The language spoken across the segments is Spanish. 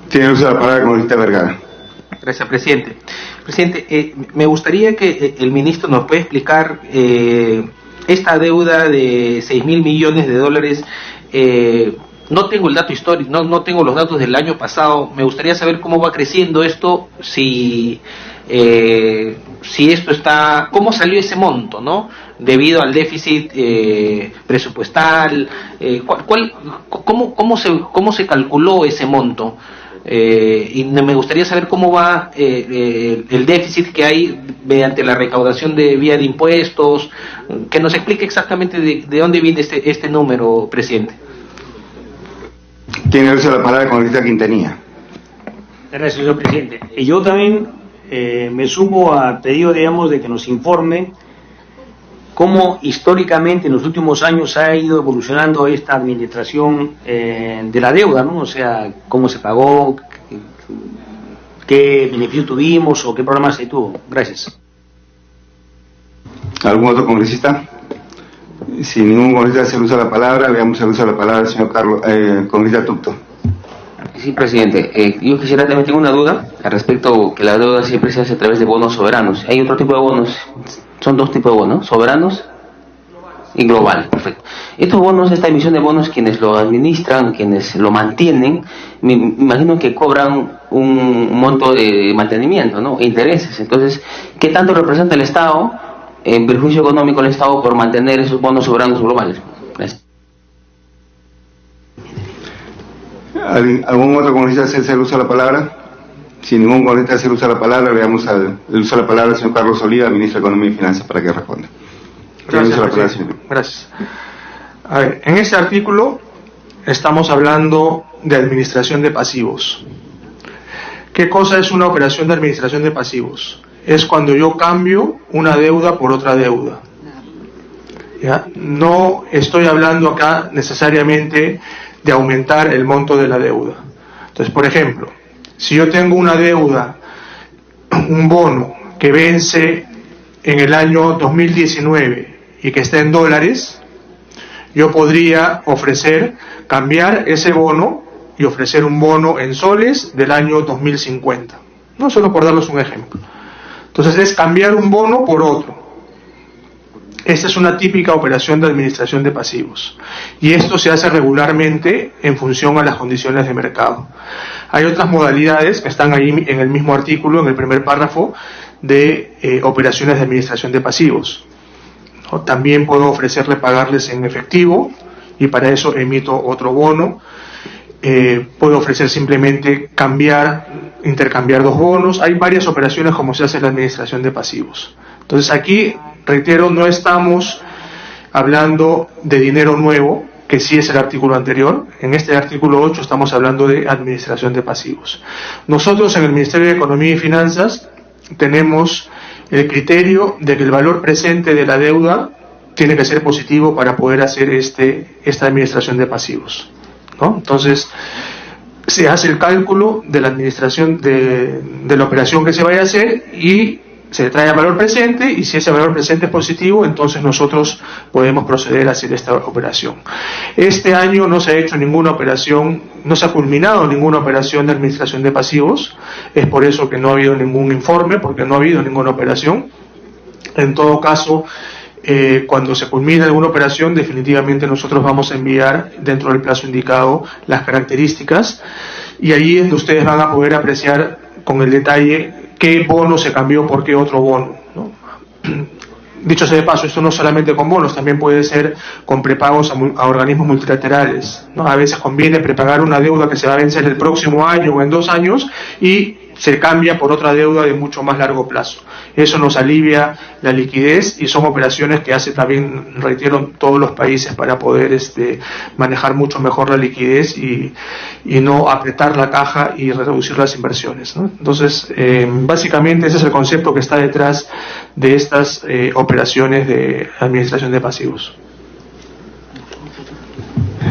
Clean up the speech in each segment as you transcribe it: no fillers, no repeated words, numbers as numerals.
Tiene uso de la palabra el congresista Vergara. Gracias, presidente. Presidente, me gustaría que el ministro nos pueda explicar esta deuda de 6.000 millones de dólares. No tengo el dato histórico, no tengo los datos del año pasado. Me gustaría saber cómo va creciendo esto, si esto está, cómo salió ese monto, ¿no? Debido al déficit presupuestal, cómo se calculó ese monto. Y me gustaría saber cómo va el déficit que hay mediante la recaudación de vía de impuestos, que nos explique exactamente de dónde viene este número, presidente. Tiene uso de la palabra el congresista Quintanilla. Gracias, señor presidente. Y yo también me sumo al pedido, digamos, de que nos informe cómo históricamente en los últimos años ha ido evolucionando esta administración de la deuda, ¿no? O sea, cómo se pagó, qué beneficio tuvimos o qué problemas se tuvo. Gracias. ¿Algún otro congresista? Si ningún congresista hace uso de la palabra, le damos el uso de la palabra al señor congresista Tupto. Sí, presidente. Yo quisiera también tengo una duda al respecto, que la deuda siempre se hace a través de bonos soberanos. Hay otro tipo de bonos, son dos tipos de bonos, soberanos y globales. Perfecto. Estos bonos, esta emisión de bonos, quienes lo administran, quienes lo mantienen, me imagino que cobran un monto de mantenimiento, ¿no? Intereses. Entonces, ¿qué tanto representa el Estado, en perjuicio económico del Estado, por mantener esos bonos soberanos globales? Gracias. ¿Algún otro congresista hace el uso de la palabra? Si ningún congresista hace el uso de la palabra, le damos el uso de la palabra al señor Carlos Oliva, ministro de Economía y Finanzas, para que responda. Gracias. A ver, en este artículo estamos hablando de administración de pasivos. ¿Qué cosa es una operación de administración de pasivos? Es cuando yo cambio una deuda por otra deuda. ¿Ya? No estoy hablando acá necesariamente de aumentar el monto de la deuda. Entonces, por ejemplo, si yo tengo una deuda, un bono que vence en el año 2019 y que está en dólares, yo podría cambiar ese bono y ofrecer un bono en soles del año 2050. No solo por darles un ejemplo. Entonces es cambiar un bono por otro. Esta es una típica operación de administración de pasivos. Y esto se hace regularmente en función a las condiciones de mercado. Hay otras modalidades que están ahí en el mismo artículo, en el primer párrafo, de operaciones de administración de pasivos, ¿no? También puedo ofrecerle pagarles en efectivo y para eso emito otro bono. Puedo ofrecer simplemente intercambiar dos bonos. Hay varias operaciones como se hace en la administración de pasivos. Entonces aquí, reitero, no estamos hablando de dinero nuevo, que sí es el artículo anterior. En este artículo 8 estamos hablando de administración de pasivos. Nosotros en el Ministerio de Economía y Finanzas tenemos el criterio de que el valor presente de la deuda tiene que ser positivo para poder hacer esta administración de pasivos, ¿no? Entonces, se hace el cálculo de la administración de la operación que se vaya a hacer y se trae el valor presente, y si ese valor presente es positivo, entonces nosotros podemos proceder a hacer esta operación. Este año no se ha hecho ninguna operación, no se ha culminado ninguna operación de administración de pasivos. Es por eso que no ha habido ningún informe, porque no ha habido ninguna operación. En todo caso, cuando se culmine alguna operación, definitivamente nosotros vamos a enviar dentro del plazo indicado las características, y ahí es donde ustedes van a poder apreciar con el detalle qué bono se cambió por qué otro bono, ¿no? Dicho sea de paso, esto no solamente con bonos, también puede ser con prepagos a organismos multilaterales, ¿no? A veces conviene prepagar una deuda que se va a vencer el próximo año o en 2 años y se cambia por otra deuda de mucho más largo plazo. Eso nos alivia la liquidez y son operaciones que hace también, reitero, todos los países para poder manejar mucho mejor la liquidez y no apretar la caja y reducir las inversiones, ¿no? Entonces, básicamente ese es el concepto que está detrás de estas operaciones de administración de pasivos.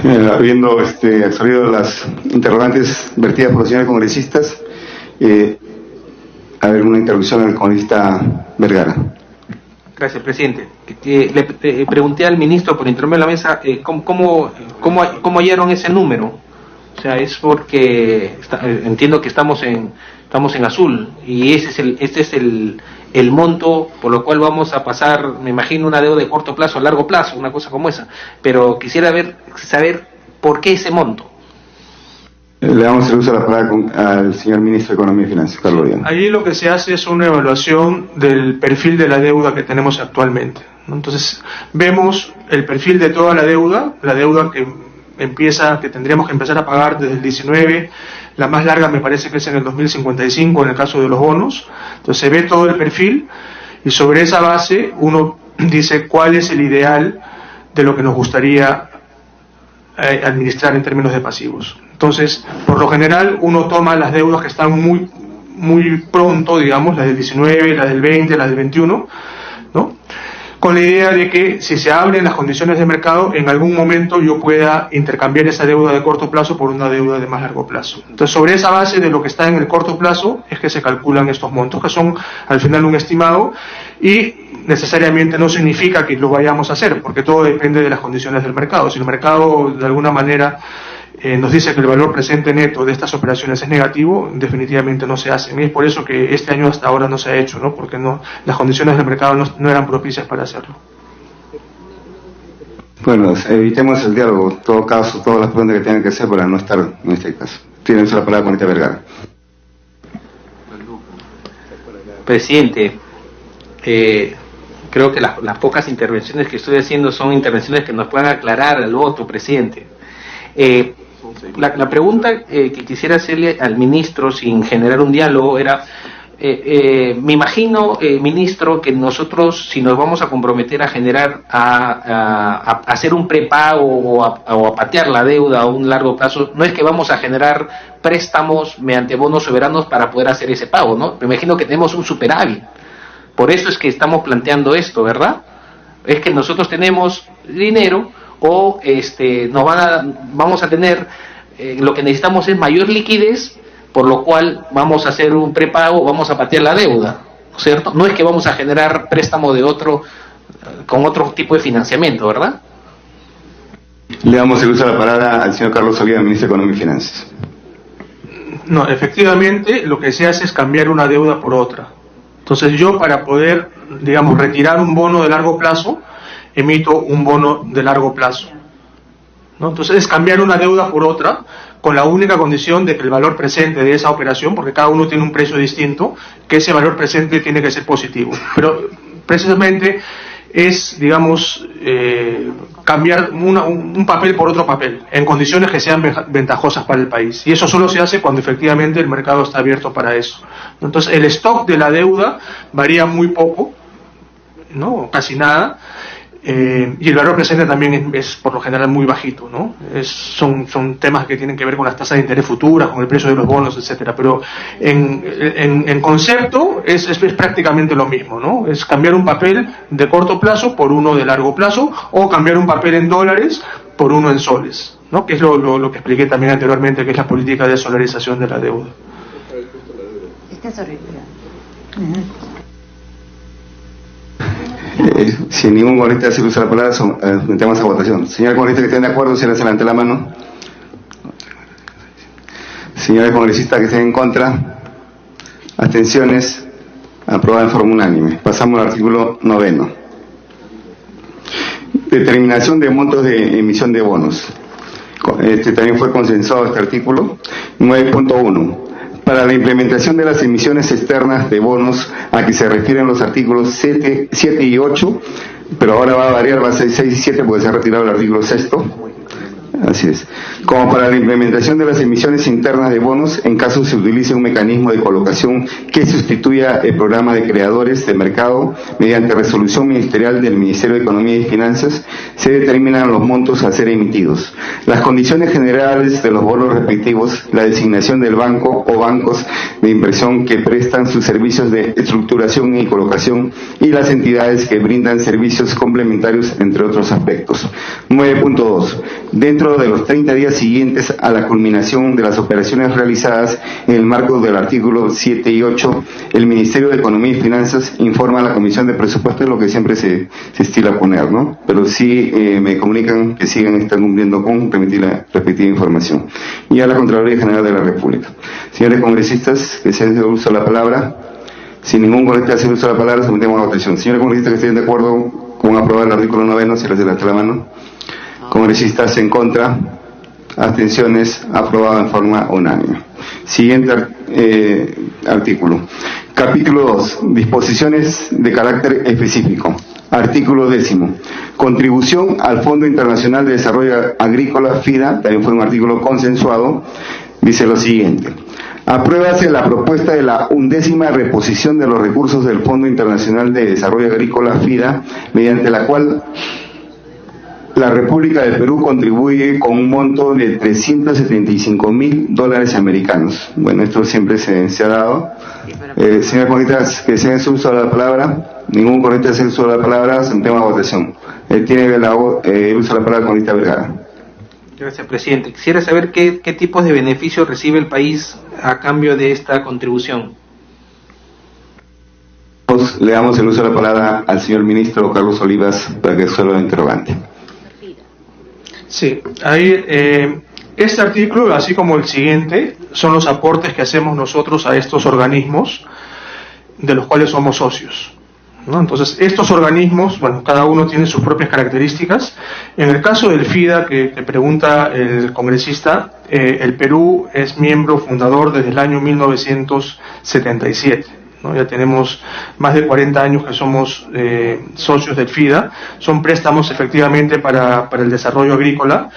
Habiendo absorbido las interrogantes vertidas por los señores congresistas, a ver, una interrupción al congresista Vergara. Gracias, presidente. Le pregunté al ministro por intermedio de la mesa cómo hallaron ese número. O sea, es porque entiendo que estamos en azul y este es el monto por lo cual vamos a pasar, me imagino, una deuda de corto plazo a largo plazo, una cosa como esa. Pero quisiera saber por qué ese monto. Le damos el uso de la palabra al señor Ministro de Economía y Finanzas, Carlos Ollanta. Allí lo que se hace es una evaluación del perfil de la deuda que tenemos actualmente, ¿no? Entonces, vemos el perfil de toda la deuda que tendríamos que empezar a pagar desde el 19, la más larga me parece que es en el 2055 en el caso de los bonos. Entonces se ve todo el perfil y sobre esa base uno dice cuál es el ideal de lo que nos gustaría administrar en términos de pasivos. Entonces, por lo general uno toma las deudas que están muy pronto, digamos, las del 19, las del 20, las del 21, ¿no? Con la idea de que si se abren las condiciones de mercado, en algún momento yo pueda intercambiar esa deuda de corto plazo por una deuda de más largo plazo. Entonces, sobre esa base de lo que está en el corto plazo es que se calculan estos montos, que son al final un estimado, y necesariamente no significa que lo vayamos a hacer, porque todo depende de las condiciones del mercado. Si el mercado de alguna manera nos dice que el valor presente neto de estas operaciones es negativo, definitivamente no se hacen. Y es por eso que este año hasta ahora no se ha hecho, ¿no? Porque las condiciones del mercado no eran propicias para hacerlo. Bueno, evitemos el diálogo, en todo caso, todas las preguntas que tengan que hacer para no estar en este caso. Tiene la palabra Juanita Vergara. Presidente, creo que las pocas intervenciones que estoy haciendo son intervenciones que nos puedan aclarar el voto, presidente. La pregunta que quisiera hacerle al ministro sin generar un diálogo era, me imagino, ministro, que nosotros, si nos vamos a comprometer a generar, a hacer un prepago o a patear la deuda a un largo plazo, no es que vamos a generar préstamos mediante bonos soberanos para poder hacer ese pago, ¿no? Me imagino que tenemos un superávit. Por eso es que estamos planteando esto, ¿verdad? Es que nosotros tenemos dinero o vamos a tener, lo que necesitamos es mayor liquidez, por lo cual vamos a hacer un prepago, vamos a patear la deuda, ¿no es cierto? No es que vamos a generar préstamo con otro tipo de financiamiento, ¿verdad? Le damos el uso de la palabra al señor Carlos Ollanta, Ministro de Economía y Finanzas. No, efectivamente lo que se hace es cambiar una deuda por otra. Entonces yo, para poder, digamos, retirar un bono de largo plazo, emito un bono de largo plazo, ¿no? Entonces es cambiar una deuda por otra, con la única condición de que el valor presente de esa operación, porque cada uno tiene un precio distinto, que ese valor presente tiene que ser positivo. Pero precisamente es, digamos, cambiar un papel por otro papel, en condiciones que sean ventajosas para el país. Y eso solo se hace cuando efectivamente el mercado está abierto para eso. Entonces el stock de la deuda varía muy poco, ¿no? Casi nada. Y el valor presente también es por lo general muy bajito, ¿no? Son temas que tienen que ver con las tasas de interés futuras, con el precio de los bonos, etcétera. Pero en concepto es prácticamente lo mismo, ¿no? Es cambiar un papel de corto plazo por uno de largo plazo, o cambiar un papel en dólares por uno en soles, ¿no? Que es lo que expliqué también anteriormente, que es la política de solarización de la deuda. Está sobre. Si ningún congresista se usa la palabra, sometemos a votación. Señores congresistas que estén de acuerdo, cierren levante la mano. Señores congresistas que estén en contra, abstenciones, aprobada en forma unánime. Pasamos al artículo 9. Determinación de montos de emisión de bonos. También fue consensuado este artículo. 9.1. Para la implementación de las emisiones externas de bonos a que se refieren los artículos 7 y 8, pero ahora va a variar, va a ser 6 y 7 porque se ha retirado el artículo 6. Así es. Como para la implementación de las emisiones internas de bonos, en caso se utilice un mecanismo de colocación que sustituya el programa de creadores de mercado, mediante resolución ministerial del Ministerio de Economía y Finanzas, se determinan los montos a ser emitidos, las condiciones generales de los bonos respectivos, la designación del banco o bancos de inversión que prestan sus servicios de estructuración y colocación, y las entidades que brindan servicios complementarios, entre otros aspectos. 9.2. Dentro dentro de los 30 días siguientes a la culminación de las operaciones realizadas en el marco del artículo 7 y 8, el Ministerio de Economía y Finanzas informa a la Comisión de Presupuestos, lo que siempre se estila poner, ¿no? Pero sí me comunican que están cumpliendo con remitir la respectiva información. Y a la Contraloría General de la República. Señores congresistas, que se han dado uso de la palabra, sin ningún congresista hace uso de la palabra, sometemos a votación. Señores congresistas que estén de acuerdo con aprobar el artículo 9, se les levanta la mano. Congresistas en contra, abstenciones, aprobado en forma unánime. Siguiente artículo. Capítulo 2. Disposiciones de carácter específico. Artículo 10. Contribución al Fondo Internacional de Desarrollo Agrícola, FIDA, también fue un artículo consensuado. Dice lo siguiente. Apruébase la propuesta de la 11ª reposición de los recursos del Fondo Internacional de Desarrollo Agrícola, FIDA, mediante la cual la República del Perú contribuye con un monto de $375.000 americanos. Bueno, esto siempre se ha dado. Señora congresistas, que se den uso de la palabra. Ningún congresista hace uso de la palabra, sometemos a votación. Tiene el uso de la palabra el congresista Vergara. Gracias, presidente. Quisiera saber qué tipos de beneficios recibe el país a cambio de esta contribución. Le damos el uso de la palabra al señor ministro Carlos Olivas para que resuelva el interrogante. Sí, ahí este artículo, así como el siguiente, son los aportes que hacemos nosotros a estos organismos de los cuales somos socios, ¿no? Entonces, estos organismos, bueno, cada uno tiene sus propias características. En el caso del FIDA, que pregunta el congresista, el Perú es miembro fundador desde el año 1977. ¿no? Ya tenemos más de 40 años que somos socios del FIDA. Son préstamos efectivamente para el desarrollo agrícola.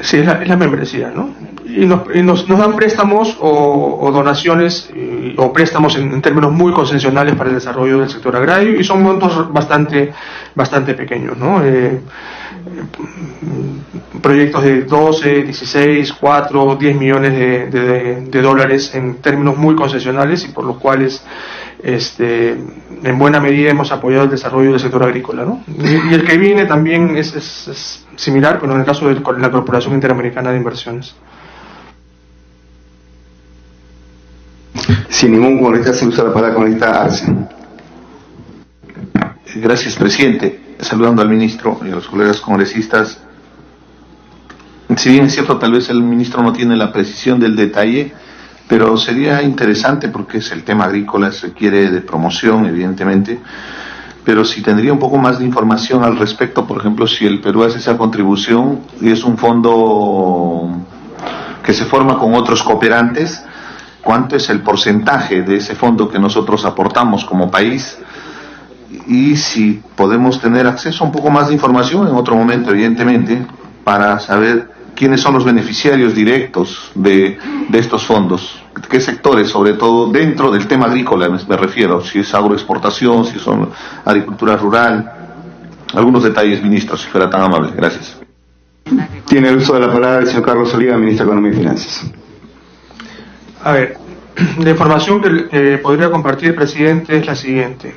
Sí, es la membresía, ¿no? Y nos dan préstamos o donaciones o préstamos en términos muy concesionales para el desarrollo del sector agrario, y son montos bastante pequeños, ¿no? Proyectos de 12, 16, 4, 10 millones de dólares en términos muy concesionales, y por los cuales en buena medida hemos apoyado el desarrollo del sector agrícola, ¿no? Y el que viene también es similar, pero en el caso de la Corporación Interamericana de Inversiones. Sin ningún congresista se usa la palabra congresista Arce. Gracias, presidente. Saludando al ministro y a los colegas congresistas. Si bien es cierto, tal vez el ministro no tiene la precisión del detalle, pero sería interesante, porque es el tema agrícola, se requiere de promoción, evidentemente, pero si tendría un poco más de información al respecto, por ejemplo, si el Perú hace esa contribución y es un fondo que se forma con otros cooperantes, ¿cuánto es el porcentaje de ese fondo que nosotros aportamos como país? Y si podemos tener acceso a un poco más de información en otro momento, evidentemente, para saber quiénes son los beneficiarios directos de estos fondos, qué sectores, sobre todo dentro del tema agrícola me refiero, si es agroexportación, si son agricultura rural, algunos detalles, ministro, si fuera tan amable. Gracias. Tiene el uso de la palabra el señor Carlos Oliva, ministro de Economía y Finanzas. A ver, la información que podría compartir, presidente, es la siguiente.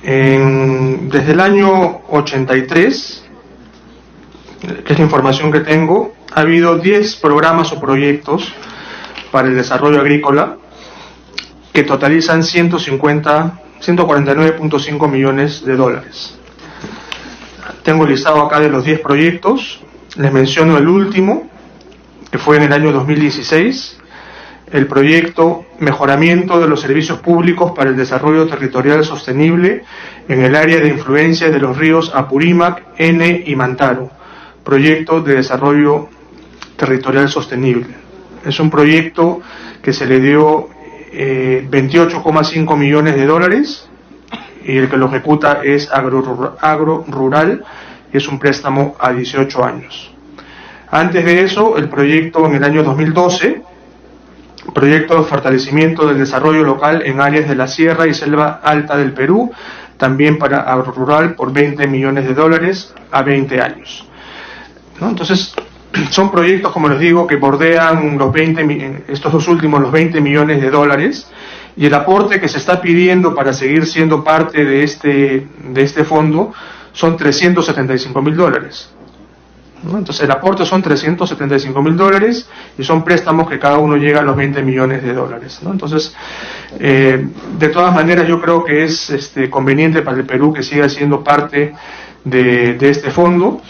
Desde el año 83, que es la información que tengo, ha habido 10 programas o proyectos para el desarrollo agrícola que totalizan 149.5 millones de dólares. Tengo el listado acá de los 10 proyectos. Les menciono el último, que fue en el año 2016, el proyecto Mejoramiento de los Servicios Públicos para el Desarrollo Territorial Sostenible en el área de influencia de los ríos Apurímac, N y Mantaro, proyecto de desarrollo territorial sostenible. Es un proyecto que se le dio 28,5 millones de dólares, y el que lo ejecuta es Agro Rural, y es un préstamo a 18 años. Antes de eso, el proyecto en el año 2012, proyecto de fortalecimiento del desarrollo local en áreas de la Sierra y Selva Alta del Perú, también para Agro Rural, por 20 millones de dólares a 20 años. ¿No? Entonces, son proyectos, como les digo, que bordean estos dos últimos, los 20 millones de dólares, y el aporte que se está pidiendo para seguir siendo parte de este fondo son $375.000, ¿no? Entonces el aporte son $375.000 y son préstamos que cada uno llega a los $20 millones, ¿no? Entonces, de todas maneras, yo creo que es conveniente para el Perú que siga siendo parte de este fondo.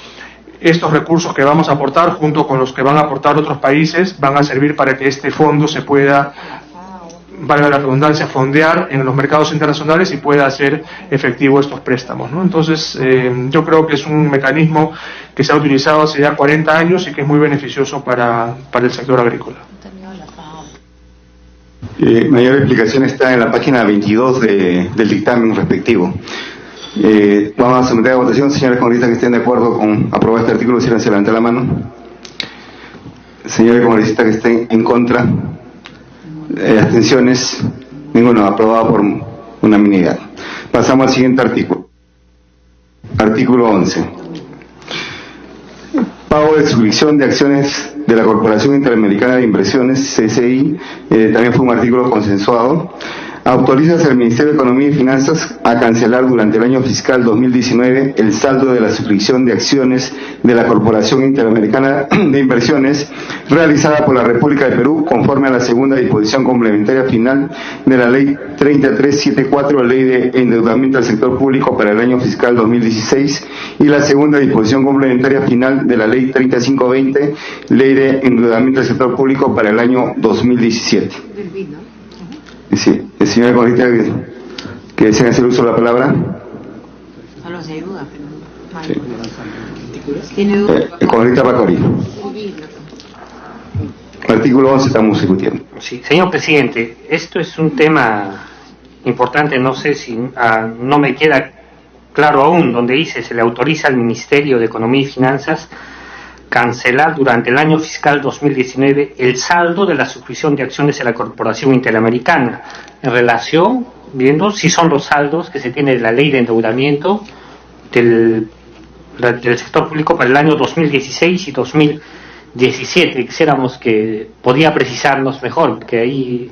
Estos recursos que vamos a aportar, junto con los que van a aportar otros países, van a servir para que este fondo se pueda, valga la redundancia, fondear en los mercados internacionales y pueda hacer efectivo estos préstamos, ¿no? Entonces, yo creo que es un mecanismo que se ha utilizado hace ya 40 años y que es muy beneficioso para el sector agrícola. Mayor explicación está en la página 22 del dictamen respectivo. Vamos a someter a votación. Señores congresistas que estén de acuerdo con aprobar este artículo, si se levanta la mano. Señores congresistas que estén en contra, abstenciones, ninguno. Aprobado por unanimidad. Pasamos al siguiente artículo. Artículo 11. Pago de suscripción de acciones de la Corporación Interamericana de Inversiones, CCI, también fue un artículo consensuado. Autorizas al Ministerio de Economía y Finanzas a cancelar durante el año fiscal 2019 el saldo de la suscripción de acciones de la Corporación Interamericana de Inversiones realizada por la República de Perú conforme a la segunda disposición complementaria final de la Ley 3374, Ley de Endeudamiento del Sector Público para el año fiscal 2016, y la segunda disposición complementaria final de la Ley 3520, Ley de Endeudamiento del Sector Público para el año 2017. Sí, el señor economista que desea hacer uso de la palabra. Solo se ayuda, pero Sí. Economista Pacori. Artículo 11 estamos discutiendo. Sí, señor presidente, esto es un tema importante, no sé si no me queda claro aún, donde dice se le autoriza al Ministerio de Economía y Finanzas cancelar durante el año fiscal 2019 el saldo de la suscripción de acciones de la Corporación Interamericana, en relación, viendo si son los saldos que se tiene de la ley de endeudamiento del sector público para el año 2016 y 2017. Quisiéramos que podía precisarnos mejor, porque ahí,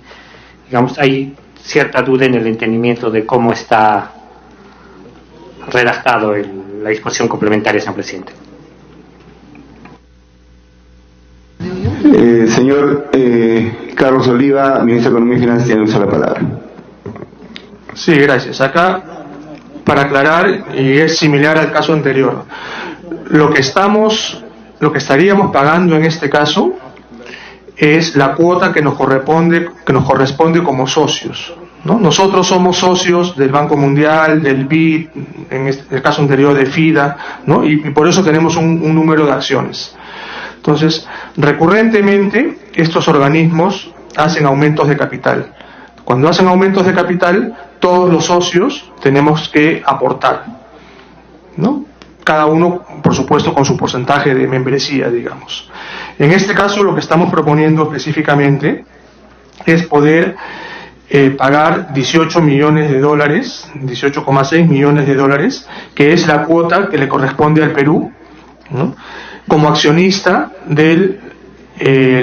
digamos, hay cierta duda en el entendimiento de cómo está redactado la disposición complementaria, señor presidente. Señor Carlos Oliva, ministro de Economía y Finanzas, tiene uso de la palabra. Sí, gracias. Acá, para aclarar, y es similar al caso anterior, lo que estaríamos pagando en este caso es la cuota que nos corresponde como socios, ¿no? Nosotros somos socios del Banco Mundial, del BID, en el caso anterior de FIDA, ¿no? Y por eso tenemos un número de acciones. Entonces, recurrentemente, estos organismos hacen aumentos de capital. Cuando hacen aumentos de capital, todos los socios tenemos que aportar, ¿no? Cada uno, por supuesto, con su porcentaje de membresía, digamos. En este caso, lo que estamos proponiendo específicamente es poder pagar $18 millones, 18,6 millones de dólares, que es la cuota que le corresponde al Perú, ¿no? Como accionista del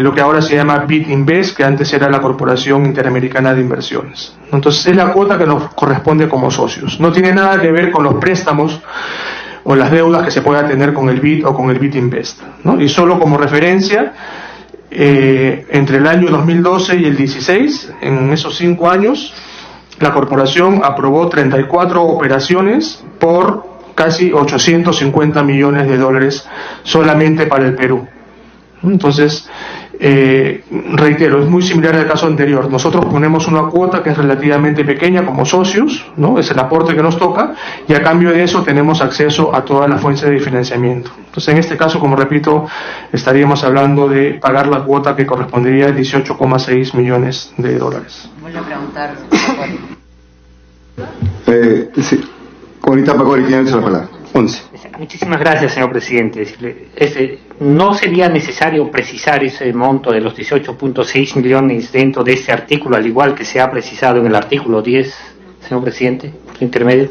lo que ahora se llama BID Invest, que antes era la Corporación Interamericana de Inversiones. Entonces es la cuota que nos corresponde como socios. No tiene nada que ver con los préstamos o las deudas que se pueda tener con el BID o con el BID Invest, ¿no? Y solo como referencia, entre el año 2012 y el 16, en esos 5 años, la corporación aprobó 34 operaciones por casi 850 millones de dólares solamente para el Perú. Entonces, reitero, es muy similar al caso anterior. Nosotros ponemos una cuota que es relativamente pequeña como socios, ¿no? Es el aporte que nos toca, y a cambio de eso tenemos acceso a todas las fuentes de financiamiento. Entonces, en este caso, como repito, estaríamos hablando de pagar la cuota que correspondería a 18,6 millones de dólares. Vuelvo a preguntar. Sí. Ahorita Pacori tiene la palabra. 11. Muchísimas gracias, señor presidente. ¿No sería necesario precisar ese monto de los 18,6 millones dentro de este artículo, al igual que se ha precisado en el artículo 10, señor presidente, por intermedio?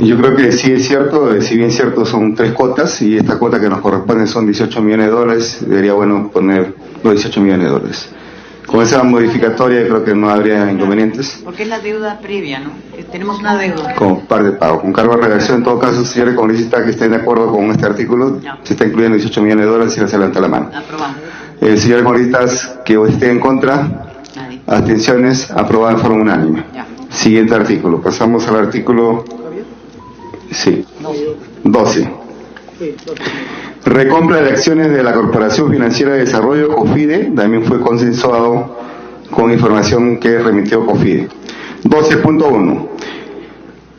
Yo creo que sí es cierto, si bien cierto son 3 cuotas y esta cuota que nos corresponde son 18 millones de dólares, sería bueno poner los 18 millones de dólares. Con esa modificatoria creo que no habría inconvenientes. Porque es la deuda previa, ¿no? Que tenemos una deuda. Con par de pago, con cargo de redacción, en todo caso, señores congresistas que estén de acuerdo con este artículo, No. se está incluyendo 18 millones de dólares y se levanta la mano. Aprobamos. Señores congresistas que estén en contra, Nadie. abstenciones, aprobada en forma unánime. Ya. Siguiente artículo, pasamos al artículo 12. Recompra de acciones de la Corporación Financiera de Desarrollo, COFIDE, también fue consensuado con información que remitió COFIDE. 12.1.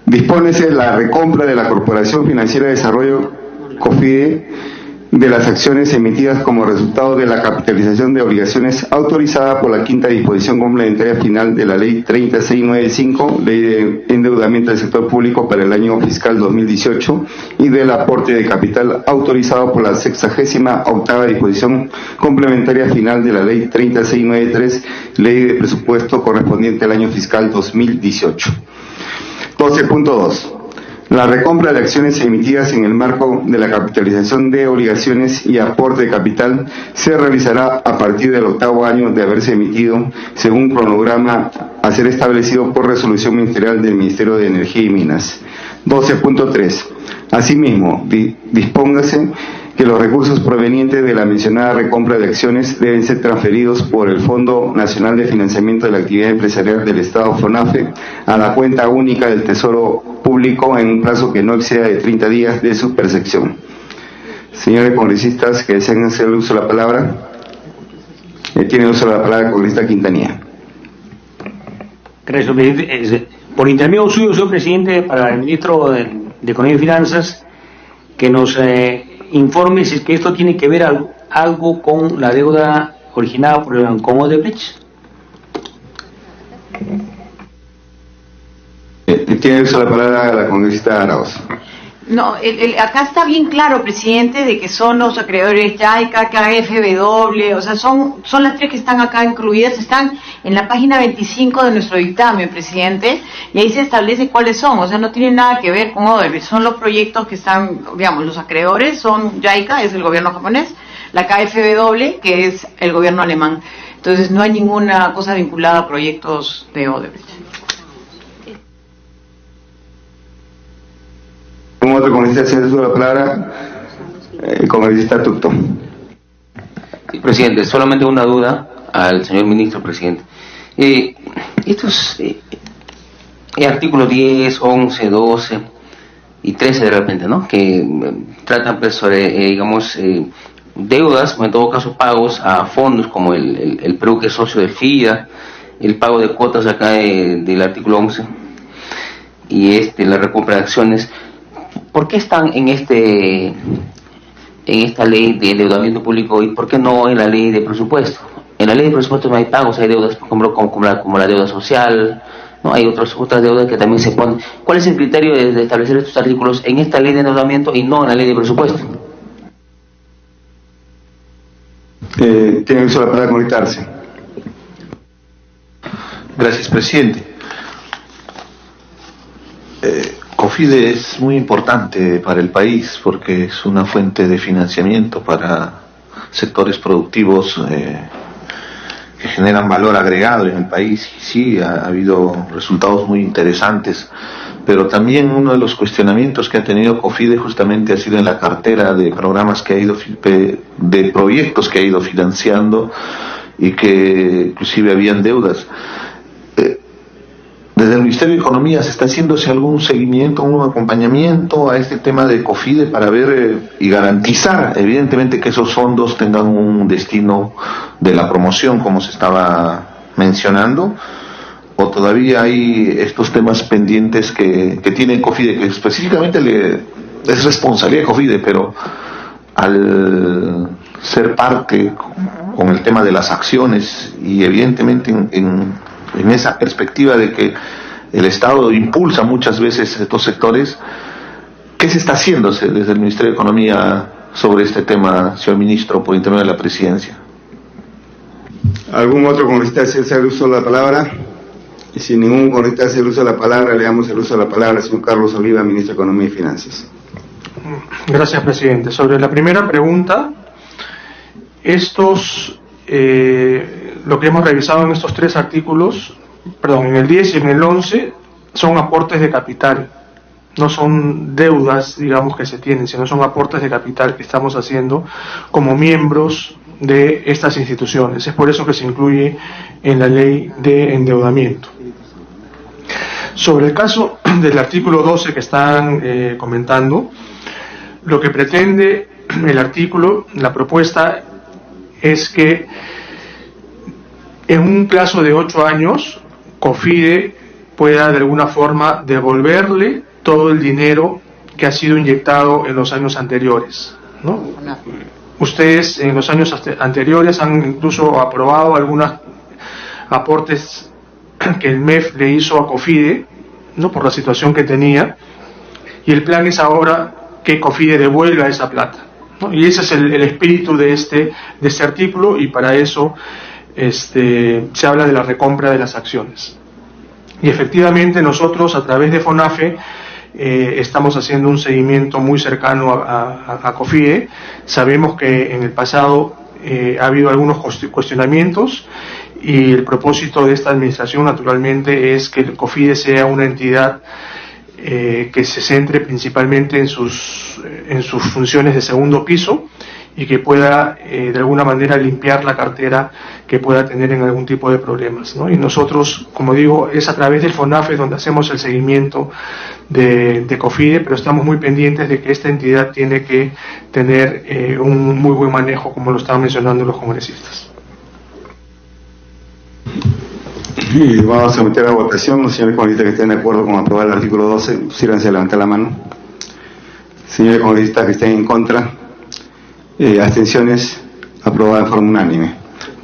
Dispónese la recompra de la Corporación Financiera de Desarrollo, COFIDE, de las acciones emitidas como resultado de la capitalización de obligaciones autorizada por la quinta disposición complementaria final de la Ley 30695, Ley de Endeudamiento del Sector Público para el año fiscal 2018, y del aporte de capital autorizado por la 68ª disposición complementaria final de la Ley 30693, Ley de Presupuesto correspondiente al año fiscal 2018. 12.2. La recompra de acciones emitidas en el marco de la capitalización de obligaciones y aporte de capital se realizará a partir del 8º año de haberse emitido, según cronograma a ser establecido por resolución ministerial del Ministerio de Energía y Minas. 12.3. Asimismo, dispóngase que los recursos provenientes de la mencionada recompra de acciones deben ser transferidos por el Fondo Nacional de Financiamiento de la Actividad Empresarial del Estado, FONAFE, a la cuenta única del Tesoro Público en un plazo que no exceda de 30 días de su percepción. Señores congresistas que deseen hacer uso de la palabra, tiene uso de la palabra el congresista Quintanilla. Gracias, presidente. Por intermedio suyo, señor presidente, para el ministro de Economía y Finanzas, que nos informe si es que esto tiene que ver algo con la deuda originada por el Banco Odebrecht. Tiene uso de la palabra la congresista Arauz. No, acá está bien claro, presidente, de que son los acreedores JICA, KfW, o sea, son las 3 que están acá incluidas, están en la página 25 de nuestro dictamen, presidente, y ahí se establece cuáles son, o sea, no tienen nada que ver con Odebrecht, son los proyectos que están, digamos, los acreedores son JICA, es el gobierno japonés, la KfW, que es el gobierno alemán, entonces no hay ninguna cosa vinculada a proyectos de Odebrecht. ¿Cómo otro congresista hace uso de la palabra? Congresista Tucto. Sí, presidente, solamente una duda al señor ministro, presidente. Estos artículos 10, 11, 12 y 13 de repente, ¿no? Que tratan pues, sobre, digamos, deudas, o en todo caso pagos a fondos como el Perú, que es socio del FIA, el pago de cuotas acá del artículo 11 y la recompra de acciones. ¿Por qué están en esta ley de endeudamiento público y por qué no en la ley de presupuesto? En la ley de presupuesto no hay pagos, hay deudas como la deuda social, ¿no? Hay otras deudas que también se ponen. ¿Cuál es el criterio de establecer estos artículos en esta ley de endeudamiento y no en la ley de presupuesto? Tiene uso de la palabra conectarse. Gracias, presidente. COFIDE es muy importante para el país porque es una fuente de financiamiento para sectores productivos que generan valor agregado en el país. Y sí, ha habido resultados muy interesantes, pero también uno de los cuestionamientos que ha tenido COFIDE justamente ha sido en la cartera de programas que ha ido, de proyectos que ha ido financiando y que inclusive habían deudas. Desde el Ministerio de Economía se está haciéndose algún seguimiento, un acompañamiento a este tema de COFIDE para ver y garantizar evidentemente que esos fondos tengan un destino de la promoción como se estaba mencionando, o todavía hay estos temas pendientes que tiene COFIDE, que específicamente es responsabilidad de COFIDE, pero al ser parte con el tema de las acciones y evidentemente en esa perspectiva de que el Estado impulsa muchas veces estos sectores, ¿qué se está haciéndose desde el Ministerio de Economía sobre este tema, señor ministro, por intermedio de la presidencia? ¿Algún otro congresista desea hacer uso de la palabra? Si ningún congresista hace el uso de la palabra, le damos el uso de la palabra al señor Carlos Oliva, ministro de Economía y Finanzas. Gracias, presidente. Sobre la primera pregunta, lo que hemos revisado en estos tres artículos, en el 10 y en el 11, son aportes de capital. No son deudas, digamos, que se tienen, sino son aportes de capital que estamos haciendo como miembros de estas instituciones. Es por eso que se incluye en la ley de endeudamiento. Sobre el caso del artículo 12 que están comentando, lo que pretende el artículo, la propuesta, es que en un plazo de 8 años, COFIDE pueda de alguna forma devolverle todo el dinero que ha sido inyectado en los años anteriores, ¿no? Ustedes en los años anteriores han incluso aprobado algunos aportes que el MEF le hizo a COFIDE, ¿no?, por la situación que tenía, y el plan es ahora que COFIDE devuelva esa plata, ¿no? Y ese es el espíritu de este artículo, y para eso se habla de la recompra de las acciones. Y efectivamente nosotros, a través de FONAFE, estamos haciendo un seguimiento muy cercano a COFIDE. Sabemos que en el pasado ha habido algunos cuestionamientos, y el propósito de esta administración naturalmente es que el COFIDE sea una entidad que se centre principalmente en sus funciones de segundo piso, y que pueda de alguna manera limpiar la cartera que pueda tener en algún tipo de problemas, ¿no? Y nosotros, como digo, es a través del FONAFE donde hacemos el seguimiento de COFIDE, pero estamos muy pendientes de que esta entidad tiene que tener un muy buen manejo, como lo estaban mencionando los congresistas. Y vamos a someter a votación. Los señores congresistas que estén de acuerdo con aprobar el artículo 12, sírvanse a levantar la mano. Señores congresistas que estén en contra, abstenciones, aprobada de forma unánime.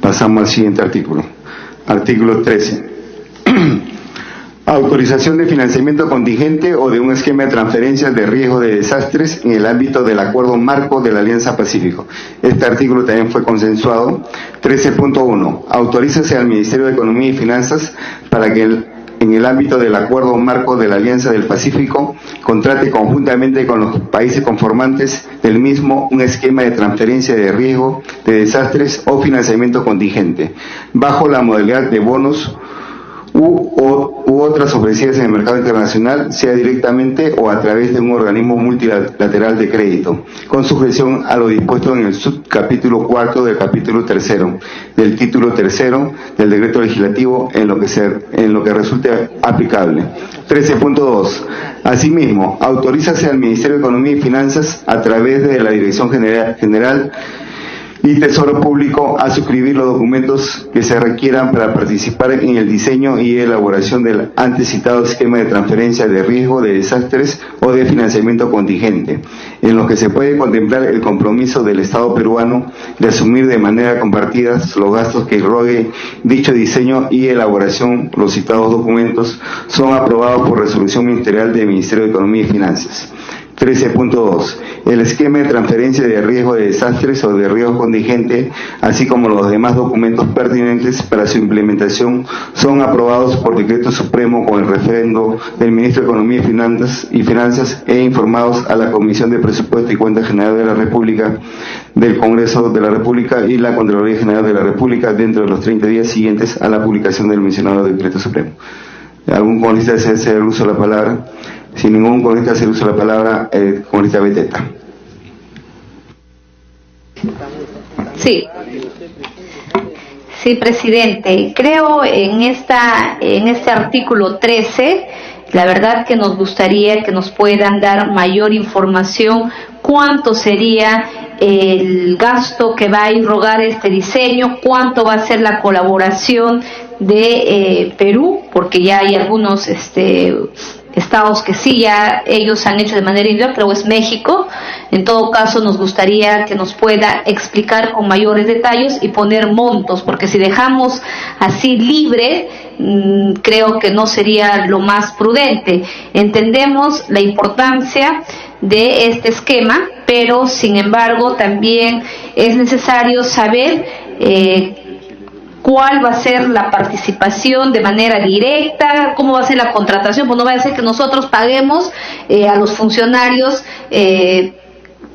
Pasamos al siguiente artículo. Artículo 13. Autorización de financiamiento contingente o de un esquema de transferencias de riesgo de desastres en el ámbito del Acuerdo Marco de la Alianza Pacífico. Este artículo también fue consensuado. 13.1. Autorízase al Ministerio de Economía y Finanzas para que en el ámbito del Acuerdo Marco de la Alianza del Pacífico contrate conjuntamente con los países conformantes del mismo un esquema de transferencia de riesgo de desastres o financiamiento contingente, bajo la modalidad de bonos u otras ofrecidas en el mercado internacional, sea directamente o a través de un organismo multilateral de crédito, con sujeción a lo dispuesto en el subcapítulo 4 del capítulo 3 del título 3 del decreto legislativo en lo que resulte aplicable. 13.2. Asimismo, autorízase al Ministerio de Economía y Finanzas, a través de la Dirección General y Tesoro Público, a suscribir los documentos que se requieran para participar en el diseño y elaboración del antes citado esquema de transferencia de riesgo de desastres o de financiamiento contingente, en lo que se puede contemplar el compromiso del Estado peruano de asumir de manera compartida los gastos que rogue dicho diseño y elaboración. Los citados documentos son aprobados por resolución ministerial del Ministerio de Economía y Finanzas. 13.2. El esquema de transferencia de riesgo de desastres o de riesgo contingente, así como los demás documentos pertinentes para su implementación, son aprobados por decreto supremo con el referendo del Ministro de Economía y Finanzas e informados a la Comisión de Presupuesto y Cuenta General de la República, del Congreso de la República y la Contraloría General de la República dentro de los 30 días siguientes a la publicación del mencionado decreto supremo. ¿Algún congresista desea hacer el uso de la palabra? Si ningún congresista hace el uso de la palabra, congresista Beteta. Sí, presidente. Creo en este artículo 13, la verdad que nos gustaría que nos puedan dar mayor información cuánto sería el gasto que va a irrogar este diseño, cuánto va a ser la colaboración de Perú, porque ya hay algunos estados que sí, ya ellos han hecho de manera individual, pero es México. En todo caso, nos gustaría que nos pueda explicar con mayores detalles y poner montos, porque si dejamos así libre, creo que no sería lo más prudente. Entendemos la importancia de este esquema, pero sin embargo también es necesario saber cuál va a ser la participación de manera directa, cómo va a ser la contratación, pues no va a ser que nosotros paguemos a los funcionarios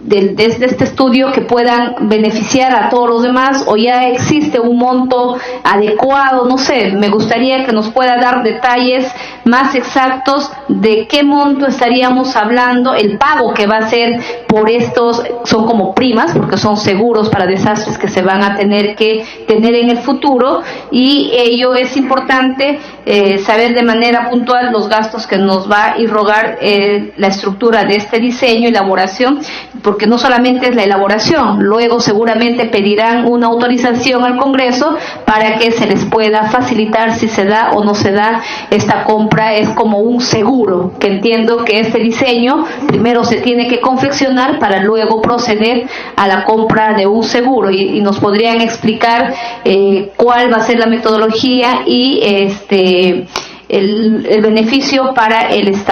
desde este estudio que puedan beneficiar a todos los demás, o ya existe un monto adecuado. No sé, me gustaría que nos pueda dar detalles más exactos de qué monto estaríamos hablando, el pago que va a ser por estos, son como primas, porque son seguros para desastres que se van a tener que tener en el futuro, y ello es importante saber de manera puntual los gastos que nos va a irrogar la estructura de este diseño, elaboración, porque no solamente es la elaboración, luego seguramente pedirán una autorización al Congreso para que se les pueda facilitar si se da o no se da esta compra. Es como un seguro, que entiendo que este diseño primero se tiene que confeccionar para luego proceder a la compra de un seguro, y nos podrían explicar cuál va a ser la metodología y el beneficio para el Estado.